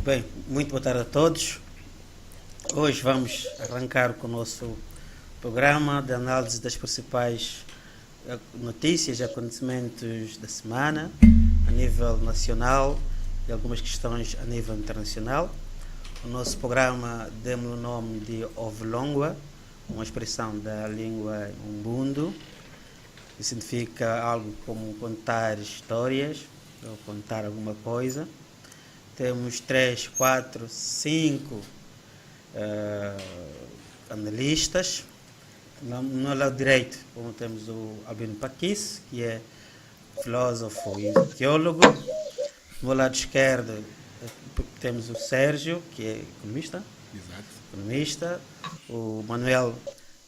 Bem, muito boa tarde a todos. Hoje vamos arrancar com o nosso programa de análise das principais notícias e acontecimentos da semana a nível nacional e algumas questões a nível internacional. O nosso programa demos o nome de Ovelongwa, uma expressão da língua Umbundo, que significa algo como contar histórias ou contar alguma coisa. Temos 3, 4, 5 analistas. No lado direito, como temos o Albino Paquis, que é filósofo e teólogo. No lado esquerdo, temos o Sérgio, que é economista. Exato. Economista. O Manuel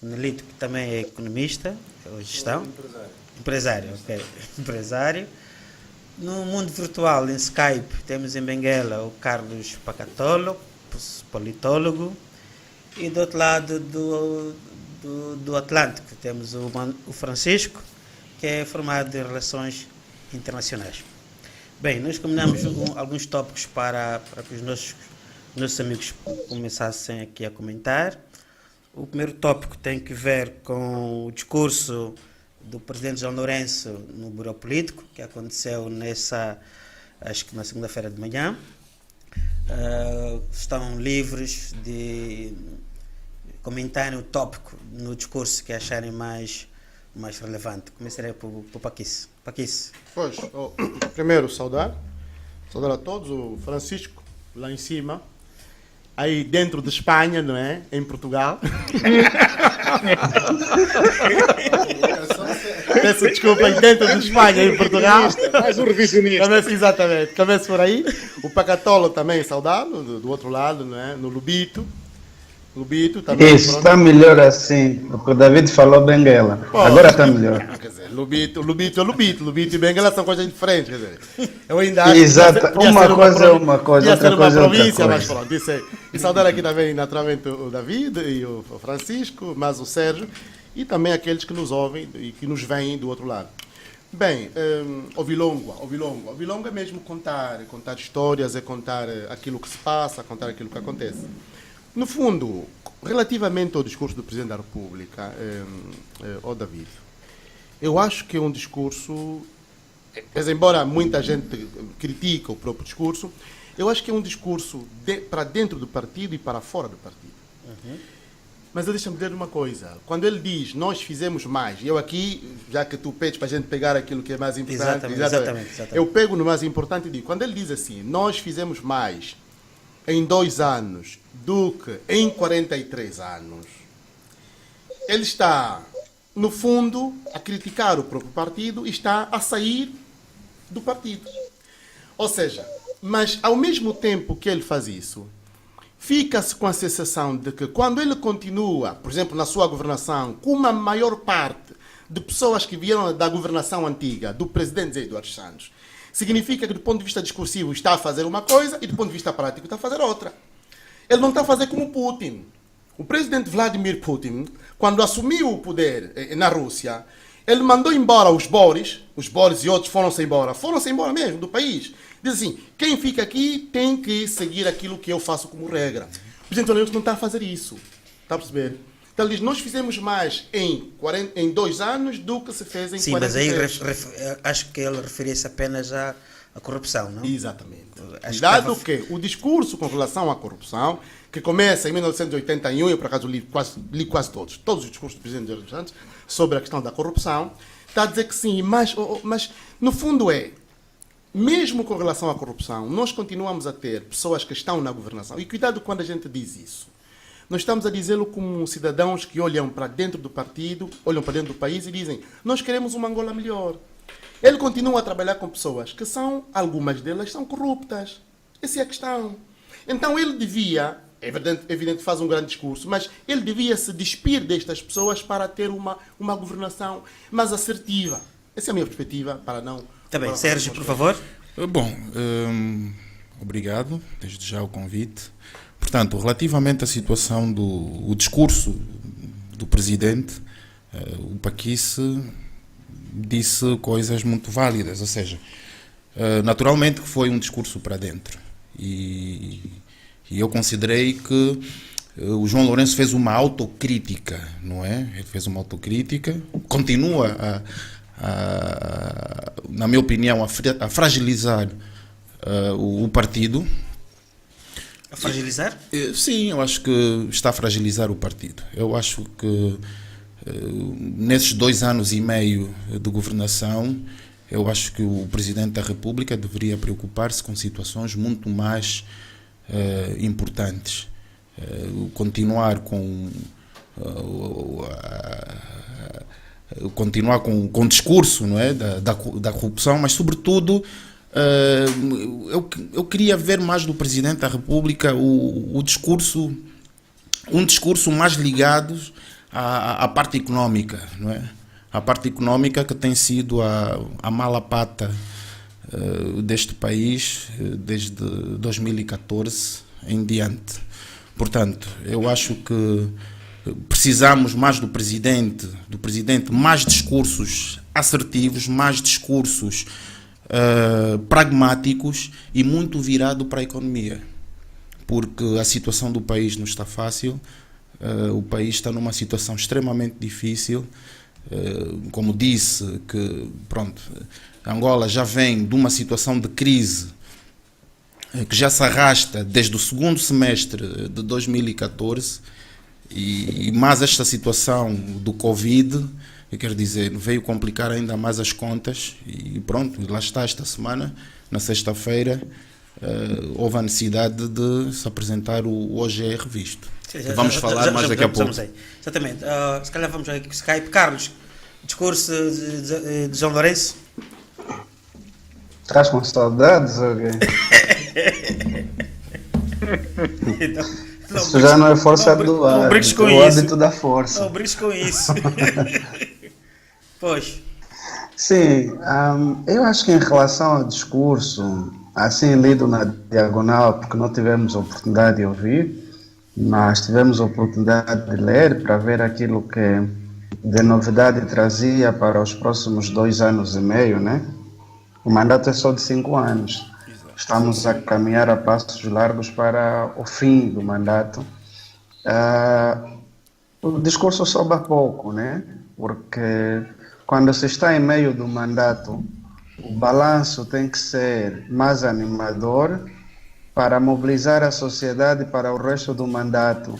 Nelito, que também é economista, ou gestão. Empresário, ok. Empresário. No mundo virtual, em Skype, temos em Benguela o Carlos Pacatolo, politólogo, e do outro lado do Atlântico temos o Francisco, que é formado em Relações Internacionais. Bem, nós combinamos alguns tópicos para que os nossos amigos começassem aqui a comentar. O primeiro tópico tem que ver com o discurso do presidente João Lourenço no Bureau Político, que aconteceu acho que na segunda-feira de manhã. Estão livres de comentarem o tópico no discurso que acharem mais relevante. Começarei por Paquis. Paquis. Pois, primeiro saudar a todos, o Francisco lá em cima, aí dentro de Espanha, não é? Em Portugal. Peço desculpa, aí dentro de Espanha, em Portugal. Mais um revisionista. Exatamente, começo por aí. O Pacatolo também saudado, do outro lado, não é? No Lubito. Lubito também. Isso, está melhor assim, porque o David falou Benguela. Agora está melhor. Quer dizer, Lubito e Benguela são coisas diferentes, quer dizer. Eu ainda acho Exato, podia uma ser coisa é uma coisa, podia ser outra uma coisa é outra província, coisa. mas pronto, isso aí. E saudar aqui também naturalmente o David e o Francisco, mas o Sérgio, e também aqueles que nos ouvem e que nos veem do outro lado. Bem, Ovilongwa é mesmo contar histórias, é contar aquilo que se passa, contar aquilo que acontece. No fundo, relativamente ao discurso do Presidente da República, David, eu acho que é um discurso, mas embora muita gente critique o próprio discurso, eu acho que é um discurso para dentro do partido e para fora do partido. Uhum. Mas deixa-me dizer uma coisa, quando ele diz, nós fizemos mais, eu aqui, já que tu pedes para a gente pegar aquilo que é mais importante, exatamente. Eu pego no mais importante e digo, quando ele diz assim, nós fizemos mais em 2 anos do que em 43 anos, ele está, no fundo, a criticar o próprio partido e está a sair do partido. Ou seja, mas ao mesmo tempo que ele faz isso, fica-se com a sensação de que quando ele continua, por exemplo, na sua governação, com uma maior parte de pessoas que vieram da governação antiga, do presidente José Eduardo Santos, significa que do ponto de vista discursivo está a fazer uma coisa e do ponto de vista prático está a fazer outra. Ele não está a fazer como Putin. O presidente Vladimir Putin, quando assumiu o poder na Rússia, ele mandou embora os Boris e outros foram-se embora mesmo do país. Diz assim, quem fica aqui tem que seguir aquilo que eu faço como regra. O presidente Lourenço não está a fazer isso. Está a perceber? Então ele diz, nós fizemos mais em 2 anos do que se fez em 43. Sim, mas aí acho que ele referia-se apenas à corrupção, não? Exatamente. Dado que o discurso com relação à corrupção, que começa em 1981, eu por acaso li quase todos os discursos do presidente Jorge Santos sobre a questão da corrupção, está a dizer que sim, mas no fundo mesmo com relação à corrupção, nós continuamos a ter pessoas que estão na governação, e cuidado quando a gente diz isso. Nós estamos a dizê-lo como cidadãos que olham para dentro do partido, olham para dentro do país e dizem, nós queremos uma Angola melhor. Ele continua a trabalhar com pessoas que algumas delas são corruptas. Essa é a questão. Então ele devia, é evidente que faz um grande discurso, mas ele devia se despir destas pessoas para ter uma governação mais assertiva. Essa é a minha perspectiva para não... Está bem, Sérgio, por favor. Bom, obrigado, desde já o convite. Portanto, relativamente à situação do discurso do Presidente, o Paquis disse coisas muito válidas, ou seja, naturalmente que foi um discurso para dentro. E eu considerei que o João Lourenço fez uma autocrítica, não é? Ele fez uma autocrítica, continua na minha opinião, a fragilizar o partido. A fragilizar? Sim, eu acho que está a fragilizar o partido. Eu acho que nesses 2 anos e meio de governação, eu acho que o Presidente da República deveria preocupar-se com situações muito mais importantes. Continuar com o discurso, não é, da corrupção, mas sobretudo eu queria ver mais do Presidente da República um discurso mais ligado à parte económica, não é? A parte económica que tem sido a mala pata deste país desde 2014 em diante. Portanto, eu acho que precisamos mais do presidente, mais discursos assertivos, mais discursos pragmáticos e muito virado para a economia, porque a situação do país não está fácil, o país está numa situação extremamente difícil, como disse, que pronto, Angola já vem de uma situação de crise que já se arrasta desde o segundo semestre de 2014 e mais esta situação do Covid, eu quero dizer, veio complicar ainda mais as contas e pronto, lá está esta semana, na sexta-feira, houve a necessidade de se apresentar o OGR visto. Vamos falar mais daqui a pouco. Exatamente. Se calhar vamos aqui com o Skype. Carlos, discurso de João Lourenço? Estás com saudades, alguém? Isso já não é força do ar, é o hábito da força. Não brinques com isso. Pois. Sim, eu acho que em relação ao discurso, assim lido na diagonal, porque não tivemos a oportunidade de ouvir, mas tivemos a oportunidade de ler para ver aquilo que de novidade trazia para os próximos 2 anos e meio, né? O mandato é só de 5 anos. Estamos a caminhar a passos largos para o fim do mandato. O discurso sobe a pouco, né? Porque quando se está em meio do mandato, o balanço tem que ser mais animador para mobilizar a sociedade para o resto do mandato.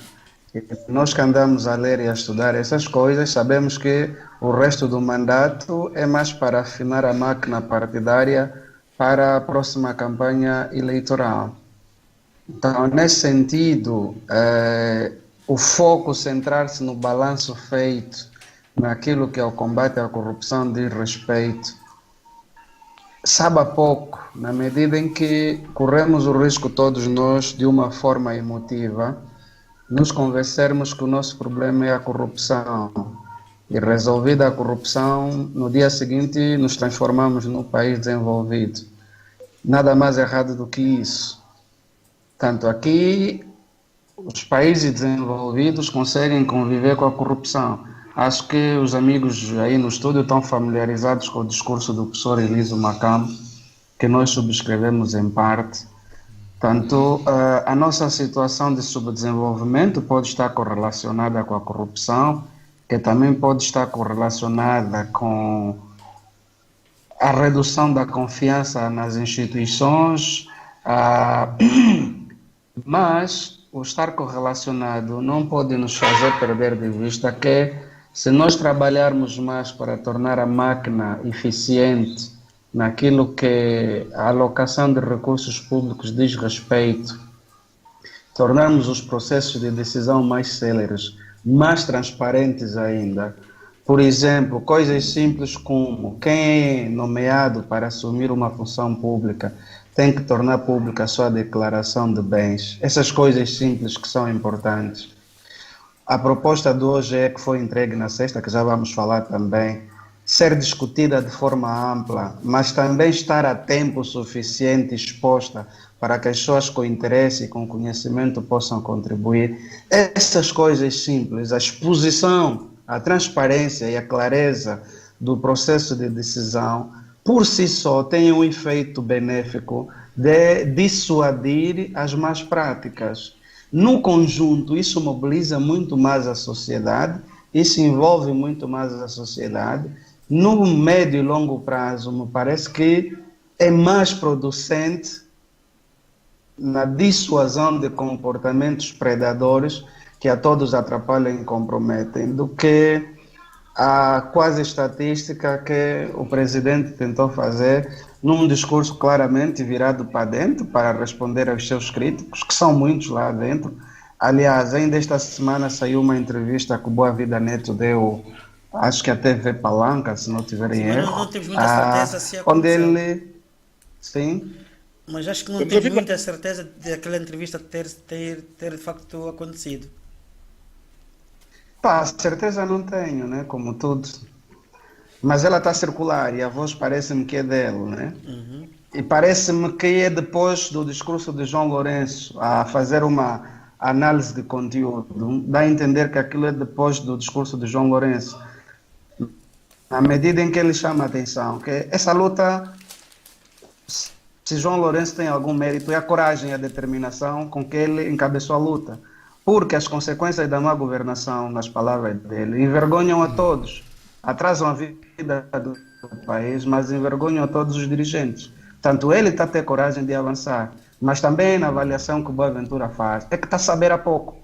E nós que andamos a ler e a estudar essas coisas, sabemos que o resto do mandato é mais para afinar a máquina partidária para a próxima campanha eleitoral. Então, nesse sentido, o foco centrar-se no balanço feito, naquilo que é o combate à corrupção diz respeito, sabe a pouco, na medida em que corremos o risco todos nós, de uma forma emotiva, nos convencermos que o nosso problema é a corrupção. E resolvida a corrupção, no dia seguinte nos transformamos num país desenvolvido. Nada mais errado do que isso. Tanto aqui, os países desenvolvidos conseguem conviver com a corrupção. Acho que os amigos aí no estúdio estão familiarizados com o discurso do professor Elísio Macambo, que nós subscrevemos em parte. Portanto, a nossa situação de subdesenvolvimento pode estar correlacionada com a corrupção, que também pode estar correlacionada com a redução da confiança nas instituições, mas o estar correlacionado não pode nos fazer perder de vista que, se nós trabalharmos mais para tornar a máquina eficiente naquilo que a alocação de recursos públicos diz respeito, tornarmos os processos de decisão mais céleres, mais transparentes ainda. Por exemplo, coisas simples como quem é nomeado para assumir uma função pública tem que tornar pública a sua declaração de bens. Essas coisas simples que são importantes. A proposta de hoje é que foi entregue na sexta, que já vamos falar também, ser discutida de forma ampla, mas também estar a tempo suficiente exposta para que as pessoas com interesse e com conhecimento possam contribuir. Essas coisas simples, a exposição, a transparência e a clareza do processo de decisão, por si só, tem um efeito benéfico de dissuadir as más práticas. No conjunto, isso mobiliza muito mais a sociedade, isso envolve muito mais a sociedade. No médio e longo prazo, me parece que é mais producente na dissuasão de comportamentos predadores que a todos atrapalham e comprometem, do que a quase estatística que o presidente tentou fazer num discurso claramente virado para dentro, para responder aos seus críticos, que são muitos lá dentro. Aliás, ainda esta semana saiu uma entrevista que o Boa Vida Neto deu, acho que a TV Palanca, se não tiverem Mas erro, não temos muita certeza se onde aconteceu. ele... Sim? Mas acho que não temos muita certeza de aquela entrevista ter de facto acontecido. Pá, certeza não tenho, né? Como tudo. Mas ela está circular e a voz parece-me que é dele, né? E parece-me que é depois do discurso de João Lourenço a fazer uma análise de conteúdo. Dá a entender que aquilo é depois do discurso de João Lourenço. Na medida em que ele chama a atenção, que essa luta, se João Lourenço tem algum mérito, é a coragem e a determinação com que ele encabeçou a luta. Porque as consequências da má governação, nas palavras dele, envergonham a todos, atrasam a vida do país, mas envergonham a todos os dirigentes. Tanto ele está a ter coragem de avançar, mas também na avaliação que o Boaventura faz, é que está a saber a pouco.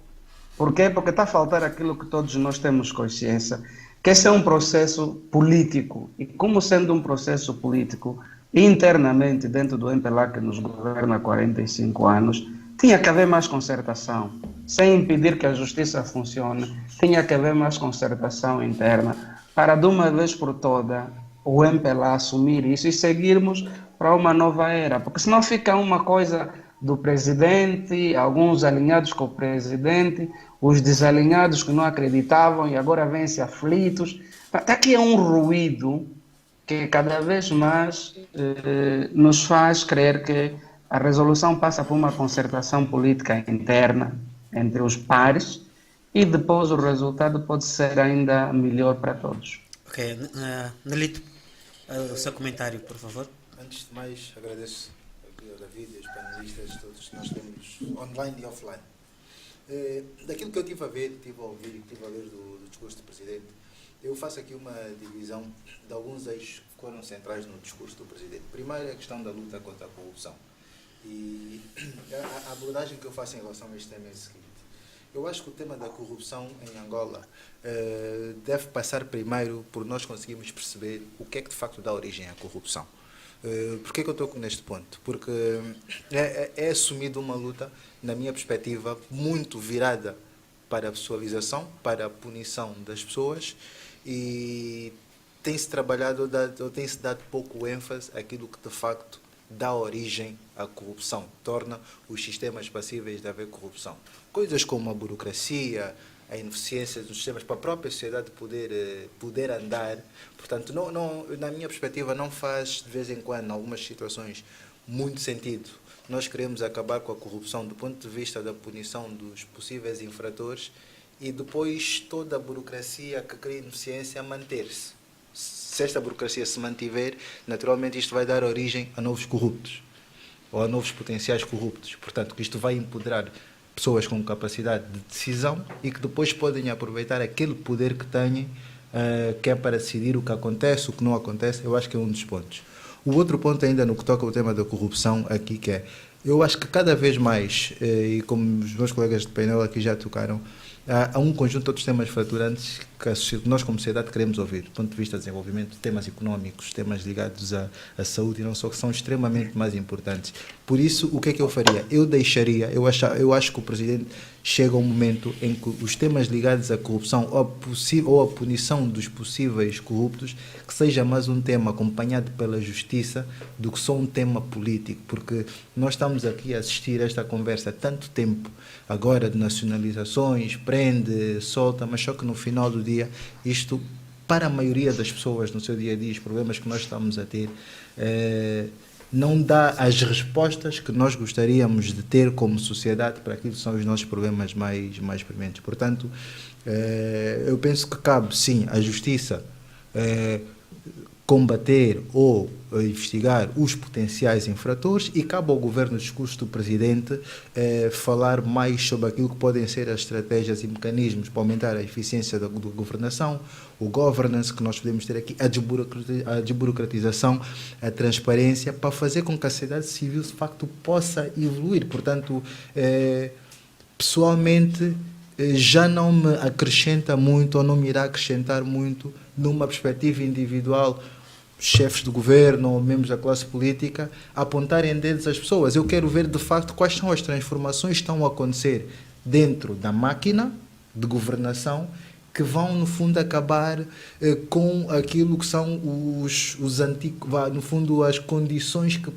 Por quê? Porque está a faltar aquilo que todos nós temos consciência, que esse é um processo político, e como sendo um processo político, internamente dentro do MPLA que nos governa há 45 anos, tinha que haver mais concertação, sem impedir que a justiça funcione, tinha que haver mais concertação interna, para de uma vez por toda o MPLA assumir isso e seguirmos para uma nova era, porque senão fica uma coisa do presidente, alguns alinhados com o presidente, os desalinhados que não acreditavam e agora vêm-se aflitos. Está aqui é um ruído que cada vez mais nos faz crer que a resolução passa por uma concertação política interna entre os pares e depois o resultado pode ser ainda melhor para todos. Ok, Nelito, o seu comentário, por favor. Antes de mais, agradeço aqui ao David e aos panelistas todos que nós temos online e offline. Daquilo que eu estive a ver, estive a ouvir e estive a ler do discurso do Presidente, eu faço aqui uma divisão de alguns eixos que foram centrais no discurso do Presidente. Primeiro é a questão da luta contra a corrupção. E a abordagem que eu faço em relação a este tema é a seguinte. Eu acho que o tema da corrupção em Angola deve passar primeiro por nós conseguirmos perceber o que é que de facto dá origem à corrupção. Porquê que eu estou neste ponto? Porque é assumido uma luta, na minha perspectiva, muito virada para a pessoalização, para a punição das pessoas, e tem-se trabalhado ou tem-se dado pouco ênfase àquilo que de facto dá origem à corrupção, torna os sistemas passíveis de haver corrupção. Coisas como a burocracia, a ineficiência dos sistemas para a própria sociedade poder andar. Portanto, na minha perspectiva, não faz, de vez em quando, em algumas situações, muito sentido. Nós queremos acabar com a corrupção do ponto de vista da punição dos possíveis infratores e depois toda a burocracia que cria ineficiência manter-se. Se esta burocracia se mantiver, naturalmente isto vai dar origem a novos corruptos ou a novos potenciais corruptos. Portanto, que isto vai empoderar pessoas com capacidade de decisão e que depois podem aproveitar aquele poder que têm, que é para decidir o que acontece, o que não acontece. Eu acho que é um dos pontos. O outro ponto ainda no que toca ao tema da corrupção aqui, que é, eu acho que cada vez mais, e como os meus colegas de painel aqui já tocaram, há um conjunto de outros temas fraturantes que nós como sociedade queremos ouvir, do ponto de vista de desenvolvimento, temas económicos, temas ligados à saúde e não só, que são extremamente mais importantes. Por isso, o que é que eu faria? Eu acho que o Presidente chega a um momento em que os temas ligados à corrupção ou à punição dos possíveis corruptos, que seja mais um tema acompanhado pela justiça do que só um tema político, porque nós estamos aqui a assistir a esta conversa há tanto tempo, agora de nacionalizações, prende, solta, mas só que no final do dia, isto, para a maioria das pessoas no seu dia a dia, os problemas que nós estamos a ter, não dá as respostas que nós gostaríamos de ter como sociedade para aquilo que são os nossos problemas mais prementes. Portanto, eu penso que cabe, sim, à justiça combater ou investigar os potenciais infratores, e cabe ao governo, no discurso do Presidente, falar mais sobre aquilo que podem ser as estratégias e mecanismos para aumentar a eficiência da governação, o governance que nós podemos ter aqui, a desburocratização, a transparência, para fazer com que a sociedade civil de facto possa evoluir. Portanto, pessoalmente, já não me acrescenta muito, ou não me irá acrescentar muito, numa perspectiva individual, chefes do governo ou membros da classe política apontarem dedos às pessoas. Eu quero ver de facto quais são as transformações que estão a acontecer dentro da máquina de governação, que vão no fundo acabar com aquilo que são os antigos, no fundo as condições que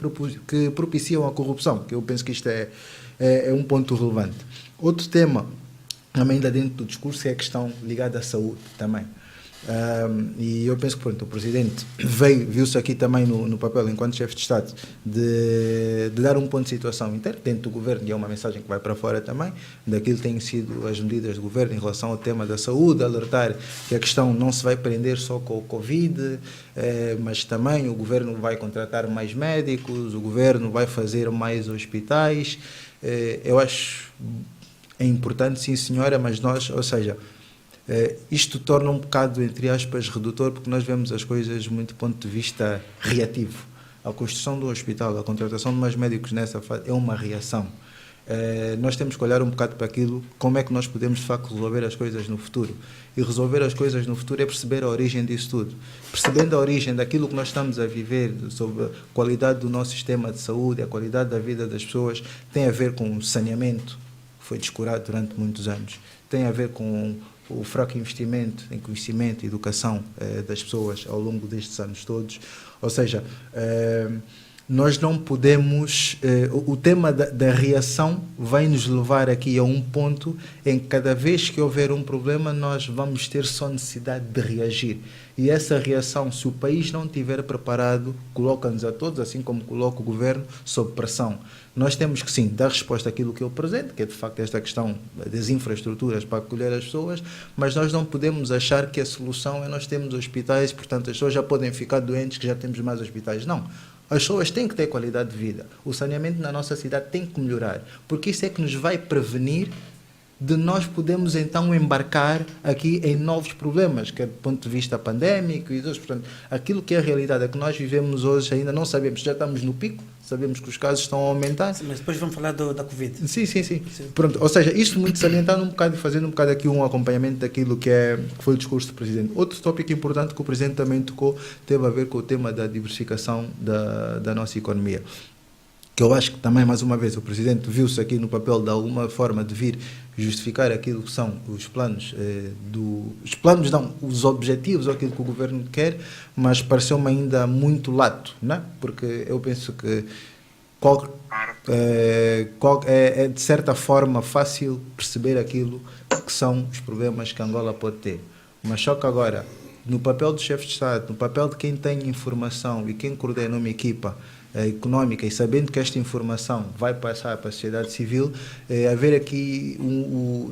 propiciam a corrupção, que eu penso que isto é um ponto relevante. Outro tema, também ainda dentro do discurso, é a questão ligada à saúde também. E eu penso que pronto, o Presidente viu-se aqui também no papel, enquanto chefe de Estado, de dar um ponto de situação interno dentro do governo, e é uma mensagem que vai para fora também, daquilo que têm sido as medidas do governo em relação ao tema da saúde, alertar que a questão não se vai prender só com o Covid, mas também o governo vai contratar mais médicos, o governo vai fazer mais hospitais. Eu acho importante, sim senhora, mas nós, ou seja, isto torna um bocado, entre aspas, redutor, porque nós vemos as coisas muito do ponto de vista reativo. A construção do hospital, a contratação de mais médicos nessa fase é uma reação. Nós temos que olhar um bocado para aquilo, como é que nós podemos de facto resolver as coisas no futuro. E resolver as coisas no futuro é perceber a origem disso tudo. Percebendo a origem daquilo que nós estamos a viver, sobre a qualidade do nosso sistema de saúde, a qualidade da vida das pessoas, tem a ver com o saneamento, que foi descurado durante muitos anos, tem a ver com o fraco investimento em conhecimento e educação das pessoas ao longo destes anos todos. Ou seja, nós não podemos... o tema da reação vai nos levar aqui a um ponto em que cada vez que houver um problema nós vamos ter só necessidade de reagir. E essa reação, se o país não estiver preparado, coloca-nos a todos, assim como coloca o governo, sob pressão. Nós temos que, sim, dar resposta àquilo que é o presente, que é de facto esta questão das infraestruturas para acolher as pessoas, mas nós não podemos achar que a solução é nós termos hospitais, portanto as pessoas já podem ficar doentes, que já temos mais hospitais. Não. As pessoas têm que ter qualidade de vida. O saneamento na nossa cidade tem que melhorar, porque isso é que nos vai prevenir de nós podermos então embarcar aqui em novos problemas, que é do ponto de vista pandémico e dos, portanto, aquilo que é a realidade é que nós vivemos hoje ainda não sabemos, já estamos no pico, sabemos que os casos estão a aumentar. Sim, mas depois vamos falar da Covid. Sim. Pronto, ou seja, isto muito salientando um bocado e fazendo um bocado aqui um acompanhamento daquilo que foi o discurso do Presidente. Outro tópico importante que o Presidente também tocou teve a ver com o tema da diversificação da nossa economia. Que eu acho que também, mais uma vez, o Presidente viu-se aqui no papel de alguma forma de vir justificar aquilo que são os planos, os objetivos, ou aquilo que o Governo quer, mas pareceu-me ainda muito lato, não é? Porque eu penso que é de certa forma fácil perceber aquilo que são os problemas que Angola pode ter. Mas só que agora, no papel do chefe de Estado, no papel de quem tem informação e quem coordena uma equipa económica e sabendo que esta informação vai passar para a sociedade civil, haver aqui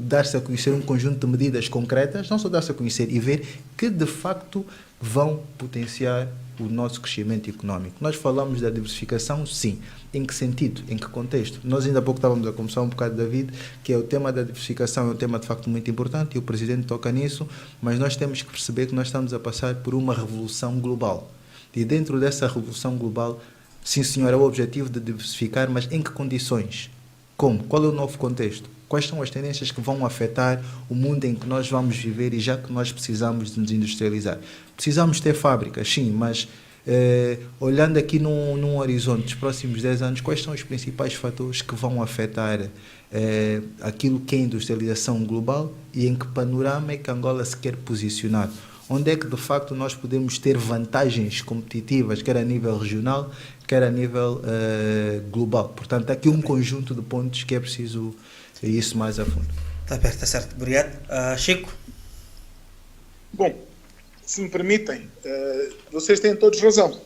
dar-se a conhecer um conjunto de medidas concretas, não só dar-se a conhecer e ver que de facto vão potenciar o nosso crescimento económico. Nós falamos da diversificação, sim. Em que sentido? Em que contexto? Nós ainda há pouco estávamos a conversar um bocado, David, que é o tema da diversificação, é um tema de facto muito importante e o Presidente toca nisso, mas nós temos que perceber que nós estamos a passar por uma revolução global. E dentro dessa revolução global, sim senhor, é o objetivo de diversificar, mas em que condições? Como? Qual é o novo contexto? Quais são as tendências que vão afetar o mundo em que nós vamos viver e já que nós precisamos de nos industrializar? Precisamos ter fábricas, sim, mas olhando aqui num horizonte dos próximos 10 anos, quais são os principais fatores que vão afetar aquilo que é a industrialização global e em que panorama é que Angola se quer posicionar? Onde é que de facto nós podemos ter vantagens competitivas, quer a nível regional, quer a nível global? Portanto, há aqui um conjunto de pontos que é preciso ir isso mais a fundo. Está certo. Obrigado. Chico? Bom, se me permitem, vocês têm todos razão.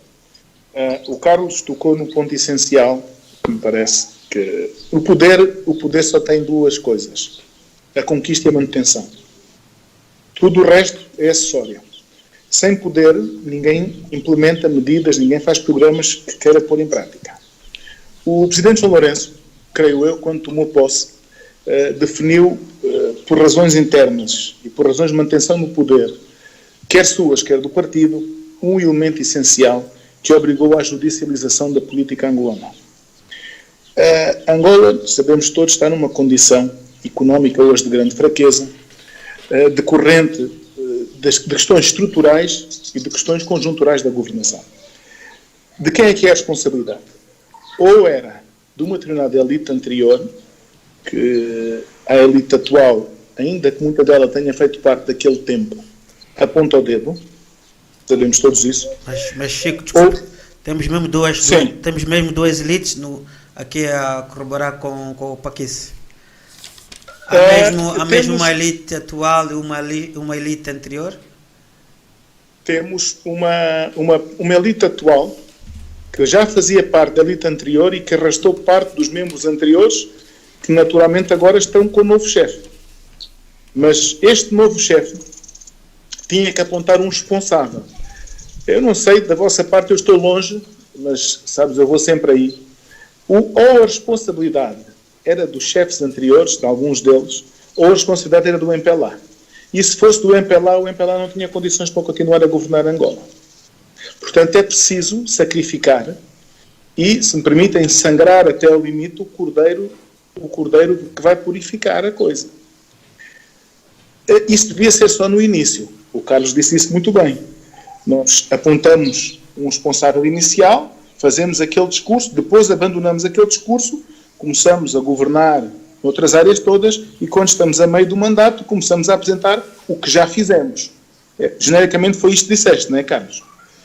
O Carlos tocou no ponto essencial, que me parece que o poder só tem duas coisas: a conquista e a manutenção. Tudo o resto é acessório. sem poder, ninguém implementa medidas, ninguém faz programas que queira pôr em prática. O presidente João Lourenço, creio eu, quando tomou posse, definiu, por razões internas e por razões de manutenção no poder, quer suas, quer do partido, um elemento essencial que obrigou à judicialização da política angolana. Angola, sabemos todos, está numa condição económica hoje de grande fraqueza, decorrente de questões estruturais e de questões conjunturais da governação. De quem é que é a responsabilidade? Ou era de uma determinada elite anterior, que a elite atual, ainda que muita dela tenha feito parte daquele tempo, aponta o dedo, sabemos todos isso. Mas Chico, desculpe, temos mesmo duas elites aqui a corroborar com o Paquice. Há mesmo uma elite atual e uma elite anterior? Temos uma elite atual que já fazia parte da elite anterior e que arrastou parte dos membros anteriores, que naturalmente agora estão com o novo chefe. Mas este novo chefe tinha que apontar um responsável. Eu não sei, da vossa parte eu estou longe, mas, sabes, eu vou sempre aí. Ou a responsabilidade era dos chefes anteriores, de alguns deles, ou a responsabilidade era do MPLA. E se fosse do MPLA, o MPLA não tinha condições para continuar a governar Angola. Portanto, é preciso sacrificar e, se me permitem, sangrar até ao limite o cordeiro que vai purificar a coisa. Isso devia ser só no início. O Carlos disse isso muito bem. Nós apontamos um responsável inicial, fazemos aquele discurso, depois abandonamos aquele discurso, começamos a governar noutras áreas todas e, quando estamos a meio do mandato, começamos a apresentar o que já fizemos. Genericamente foi isto que disseste, não é, Carlos?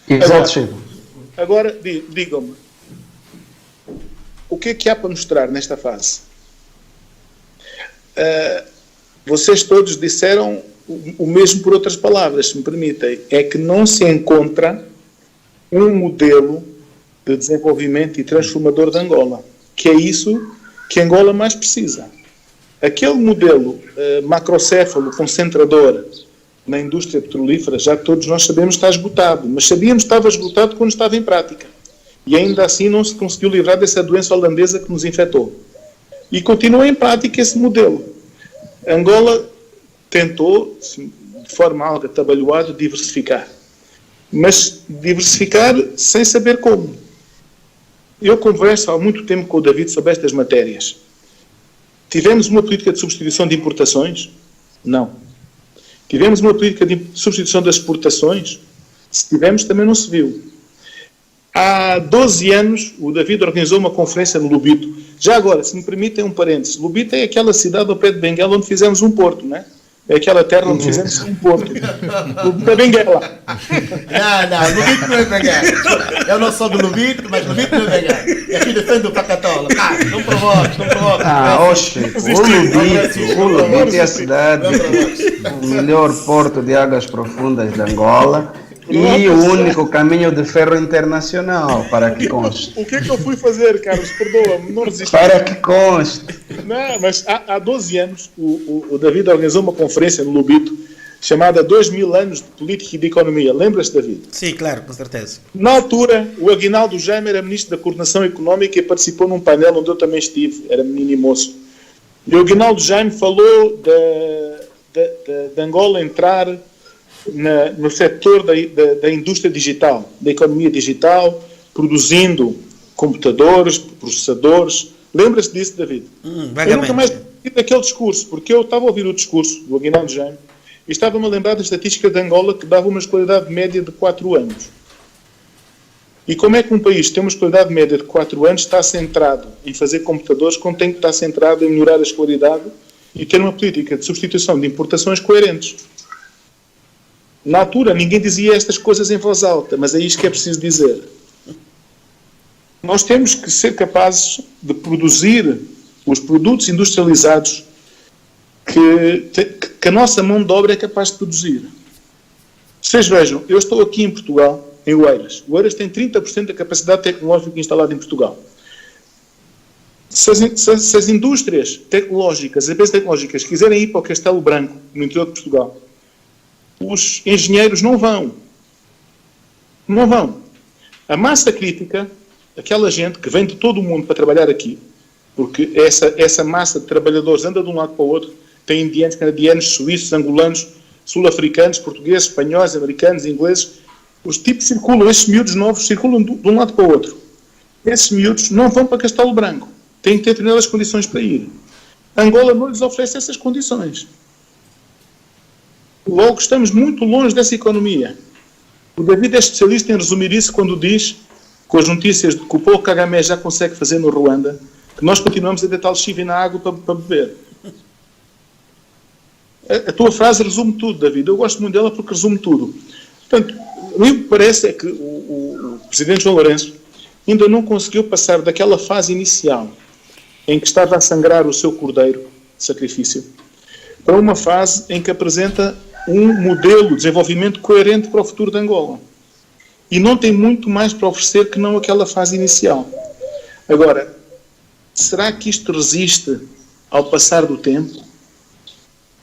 Exato, Chico. Agora, digam-me, o que é que há para mostrar nesta fase? Vocês todos disseram o mesmo por outras palavras, se me permitem. É que não se encontra um modelo de desenvolvimento e transformador de Angola, que é isso que Angola mais precisa. Aquele modelo macrocéfalo, concentrador na indústria petrolífera, já todos nós sabemos que está esgotado, mas sabíamos que estava esgotado quando estava em prática. E ainda assim não se conseguiu livrar dessa doença holandesa que nos infectou. E continua em prática esse modelo. Angola tentou, de forma algo atabalhoada, diversificar. Mas diversificar sem saber como. Eu converso há muito tempo com o David sobre estas matérias. Tivemos uma política de substituição de importações? Não. Tivemos uma política de substituição das exportações? Se tivemos, também não se viu. Há 12 anos, o David organizou uma conferência no Lubito. Já agora, se me permitem um parênteses, Lubito é aquela cidade ao pé de Benguela onde fizemos um porto, não é? É aquela terra onde fizemos um porto. Lubito é Benguela. Não, Lubito não é Benguela. Eu não sou do Lubito, mas Lubito não é Benguela. E aqui defendo o Pacatola. Não provoque. O Lubito é a cidade, o melhor porto de águas profundas de Angola. E o único caminho de ferro internacional, para que conste. O que é que eu fui fazer, Carlos? Perdoa-me, não resisti. Para que conste. Não, mas há 12 anos o David organizou uma conferência no Lubito chamada 2000 anos de política e de economia. Lembras-te, David? Sim, claro, com certeza. Na altura, o Aguinaldo Jaime era ministro da Coordenação Económica e participou num painel onde eu também estive, era menino e moço. E o Aguinaldo Jaime falou de Angola entrar no setor da indústria digital, da economia digital, produzindo computadores, processadores. Lembra-se disso, David? Eu nunca mais vi daquele discurso, porque eu estava a ouvir o discurso do Aguinaldo Jaime e estava-me a lembrar da estatística de Angola que dava uma escolaridade média de 4 anos. E como é que um país que tem uma escolaridade média de 4 anos está centrado em fazer computadores quando tem que estar centrado em melhorar a escolaridade e ter uma política de substituição de importações coerentes? Na altura, ninguém dizia estas coisas em voz alta, mas é isto que é preciso dizer. Nós temos que ser capazes de produzir os produtos industrializados que a nossa mão de obra é capaz de produzir. Vocês vejam, eu estou aqui em Portugal, em Oeiras. Oeiras tem 30% da capacidade tecnológica instalada em Portugal. Se as indústrias tecnológicas, as empresas tecnológicas, quiserem ir para o Castelo Branco, no interior de Portugal, os engenheiros não vão. Não vão. A massa crítica, aquela gente que vem de todo o mundo para trabalhar aqui, porque essa massa de trabalhadores anda de um lado para o outro, tem indianos, canadianos, suíços, angolanos, sul-africanos, portugueses, espanhóis, americanos, ingleses, os tipos circulam, esses miúdos novos circulam de um lado para o outro. Esses miúdos não vão para Castelo Branco, têm que ter determinadas condições para ir. Angola não lhes oferece essas condições. Logo, estamos muito longe dessa economia. O David é especialista em resumir isso quando diz, com as notícias de que o Paul Kagame já consegue fazer no Ruanda, que nós continuamos a deitar lexívia na água para beber. A tua frase resume tudo, David. Eu gosto muito dela porque resume tudo. Portanto, o que me parece é que o Presidente João Lourenço ainda não conseguiu passar daquela fase inicial em que estava a sangrar o seu cordeiro de sacrifício para uma fase em que apresenta um modelo de desenvolvimento coerente para o futuro de Angola. E não tem muito mais para oferecer que não aquela fase inicial. Agora, será que isto resiste ao passar do tempo?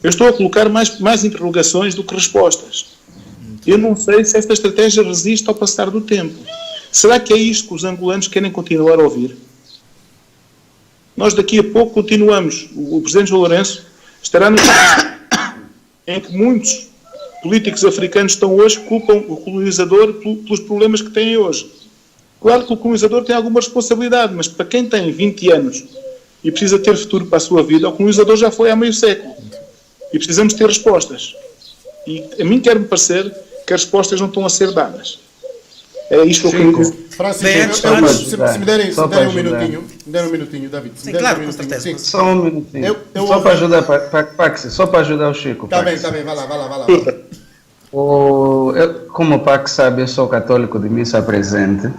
Eu estou a colocar mais interrogações do que respostas. Eu não sei se esta estratégia resiste ao passar do tempo. Será que é isto que os angolanos querem continuar a ouvir? Nós daqui a pouco continuamos. O Presidente João Lourenço estará no em que muitos políticos africanos estão hoje, culpam o colonizador pelos problemas que têm hoje. Claro que o colonizador tem alguma responsabilidade, mas para quem tem 20 anos e precisa ter futuro para a sua vida, o colonizador já foi há meio século. E precisamos ter respostas. E a mim quer-me parecer que as respostas não estão a ser dadas. É isto que eu quero dizer. Francisco, se me derem um minutinho, David. Sim, claro, com certeza. Só um minutinho. Só para ajudar, Pax, só para ajudar o Chico. Está bem, vai lá. Como o Pax sabe, eu sou católico de missa presente.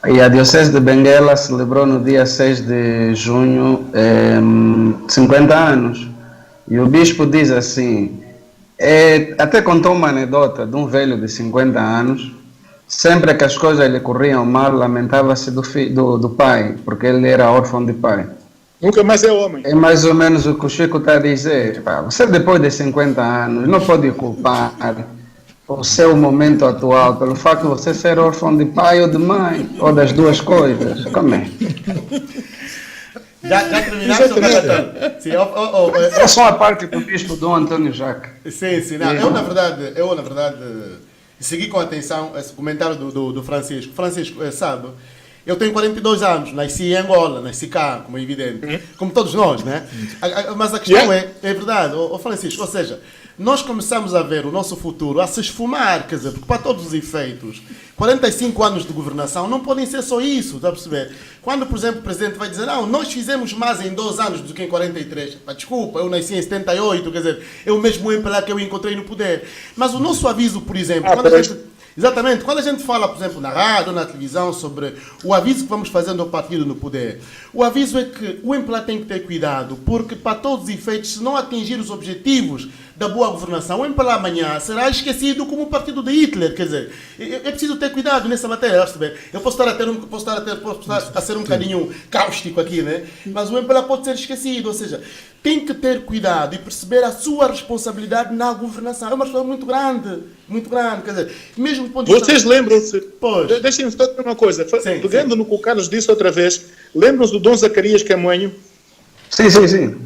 E a Diocese de Benguela celebrou no dia 6 de junho 50 anos. E o bispo diz assim, até contou uma anedota de um velho de 50 anos, sempre que as coisas lhe corriam mal, lamentava-se do pai, porque ele era órfão de pai. Nunca mais é homem. É mais ou menos o que o Chico está a dizer. Você depois de 50 anos não pode culpar o seu momento atual pelo facto de você ser órfão de pai ou de mãe, ou das duas coisas. Como é? Já terminaste? Sim, É só a parte do bispo Dom Antônio Jacques. Sim. Não, eu, na verdade, segui com atenção esse comentário do Francisco. Francisco, sabe, eu tenho 42 anos, nasci em Angola, nasci cá, como é evidente, como todos nós, né? Mas a questão é verdade, Francisco, ou seja, nós começamos a ver o nosso futuro a se esfumar, quer dizer, porque para todos os efeitos, 45 anos de governação não podem ser só isso, está a perceber? Quando, por exemplo, o Presidente vai dizer, não, nós fizemos mais em 2 anos do que em 43, desculpa, eu nasci em 78, quer dizer, eu mesmo MPLA que eu encontrei no poder. Mas o nosso aviso, por exemplo, exatamente, quando a gente fala, por exemplo, na rádio, na televisão, sobre o aviso que vamos fazendo ao partido no poder, o aviso é que o MPLA tem que ter cuidado, porque para todos os efeitos, se não atingir os objetivos da boa governação, o MPLA amanhã será esquecido como o partido de Hitler, quer dizer, é preciso ter cuidado nessa matéria, eu posso estar a ser um bocadinho cáustico aqui, né? Mas o MPLA pode ser esquecido, ou seja, tem que ter cuidado e perceber a sua responsabilidade na governação. É uma responsabilidade muito grande, quer dizer, mesmo do ponto de Vocês lembram-se, Pois. deixem-me só dizer uma coisa, pegando sim. no que o Carlos disse outra vez, lembram-se do Dom Zacarias Camoenho? Sim.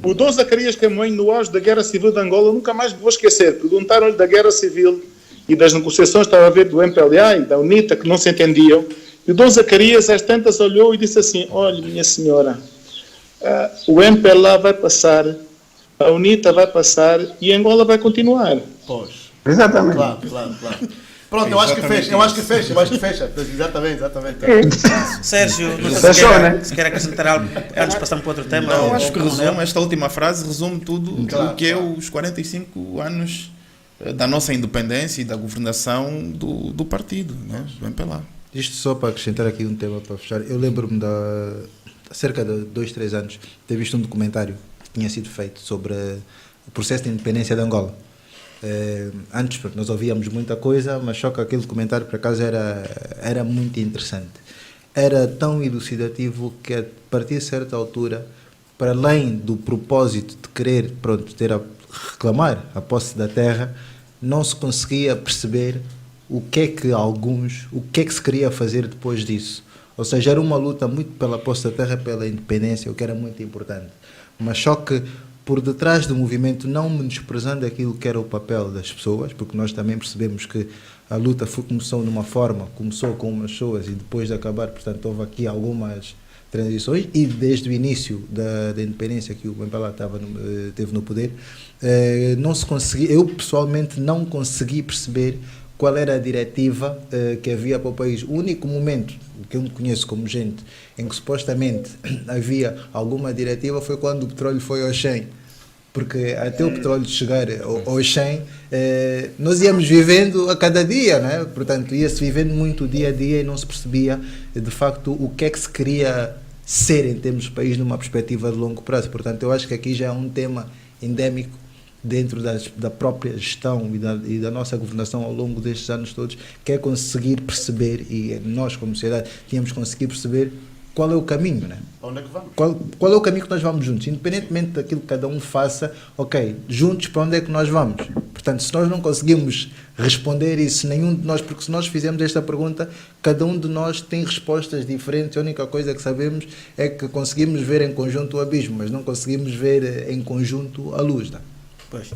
O Dom Zacarias Camoenho, no auge da Guerra Civil de Angola, nunca mais me vou esquecer. Perguntaram-lhe da Guerra Civil e das negociações que estava a haver do MPLA e da UNITA, que não se entendiam. E o Dom Zacarias, às tantas, olhou e disse assim, olha, minha senhora, o MPLA vai passar, a UNITA vai passar e Angola vai continuar. Pois. Exatamente. Claro. Pronto, eu acho que fecha. Exatamente. Sérgio, não sei se Fechou, quer, né? se quer acrescentar algo antes de passarmos para outro tema. Não, ou- acho que ou- resume, esta última frase resume tudo Claro, o que é os 45 anos da nossa independência e da governação do partido, né? Do MPLA. Isto só para acrescentar aqui um tema para fechar. Eu lembro-me há cerca de 2-3 anos ter visto um documentário que tinha sido feito sobre o processo de independência de Angola. Antes nós ouvíamos muita coisa, mas só que aquele documentário por acaso era muito interessante. Era tão elucidativo que a partir de certa altura, para além do propósito de querer reclamar a posse da terra, não se conseguia perceber o que é que se queria fazer depois disso. Ou seja, era uma luta muito pela posse da terra, pela independência, o que era muito importante. Mas só que por detrás do movimento, não menosprezando aquilo que era o papel das pessoas, porque nós também percebemos que a luta começou de uma forma, começou com umas pessoas e depois de acabar, portanto, houve aqui algumas transições e desde o início da independência que o Mbela teve no poder, não se conseguia, eu pessoalmente não consegui perceber qual era a diretiva que havia para o país. O único momento que eu me conheço como gente em que supostamente havia alguma diretiva foi quando o petróleo foi ao 100, porque até o petróleo chegar ao 100, nós íamos vivendo a cada dia, né? Portanto, ia-se vivendo muito dia a dia e não se percebia de facto o que é que se queria ser em termos de país numa perspectiva de longo prazo. Portanto, eu acho que aqui já é um tema endémico dentro da própria gestão e da nossa governação ao longo destes anos todos, que é conseguir perceber, e nós como sociedade tínhamos conseguir perceber qual é o caminho, né? Onde é que vamos? Qual é o caminho que nós vamos juntos, independentemente daquilo que cada um faça, ok, juntos para onde é que nós vamos? Portanto, se nós não conseguimos responder isso, nenhum de nós, porque se nós fizermos esta pergunta, cada um de nós tem respostas diferentes, a única coisa que sabemos é que conseguimos ver em conjunto o abismo, mas não conseguimos ver em conjunto a luz, né? Pois.